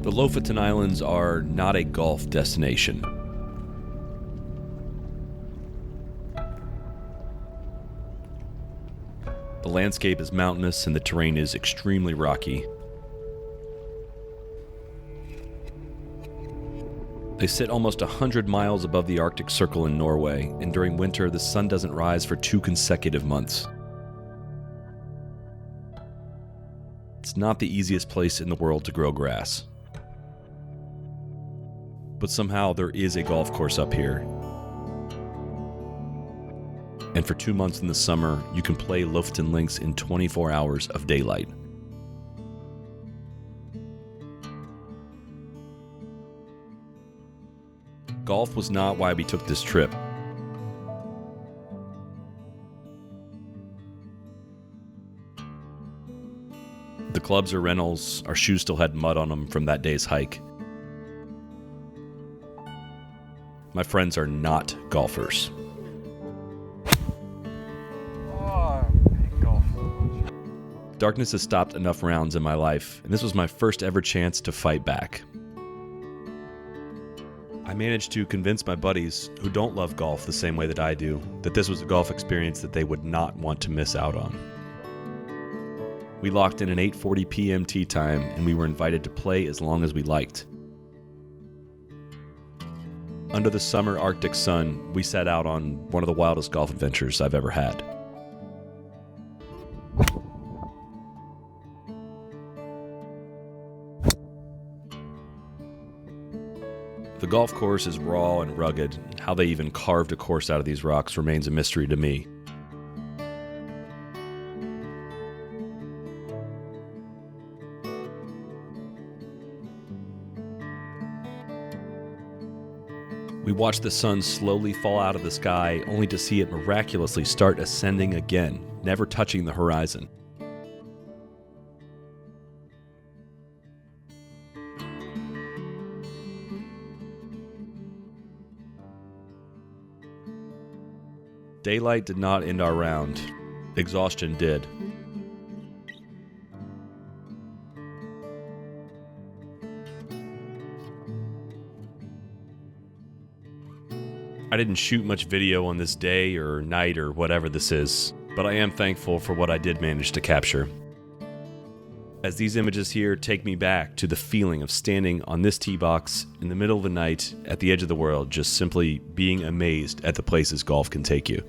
The Lofoten Islands are not a golf destination. The landscape is mountainous and the terrain is extremely rocky. They sit almost 100 miles above the Arctic Circle in Norway, and during winter the sun doesn't rise for 2 consecutive months. It's not the easiest place in the world to grow grass. But somehow there is a golf course up here. And for 2 months in the summer, you can play Lofoten Links in 24 hours of daylight. Golf was not why we took this trip. The clubs are rentals, our shoes still had mud on them from that day's hike. My friends are not golfers. Darkness has stopped enough rounds in my life, and this was my first ever chance to fight back. I managed to convince my buddies, who don't love golf the same way that I do, that this was a golf experience that they would not want to miss out on. We locked in an 8:40 p.m. tee time, and we were invited to play as long as we liked. Under the summer Arctic sun, we set out on one of the wildest golf adventures I've ever had. The golf course is raw and rugged. How they even carved a course out of these rocks remains a mystery to me. We watched the sun slowly fall out of the sky, only to see it miraculously start ascending again, never touching the horizon. Daylight did not end our round. Exhaustion did. I didn't shoot much video on this day or night or whatever this is, but I am thankful for what I did manage to capture. As these images here take me back to the feeling of standing on this tee box in the middle of the night at the edge of the world, just simply being amazed at the places golf can take you.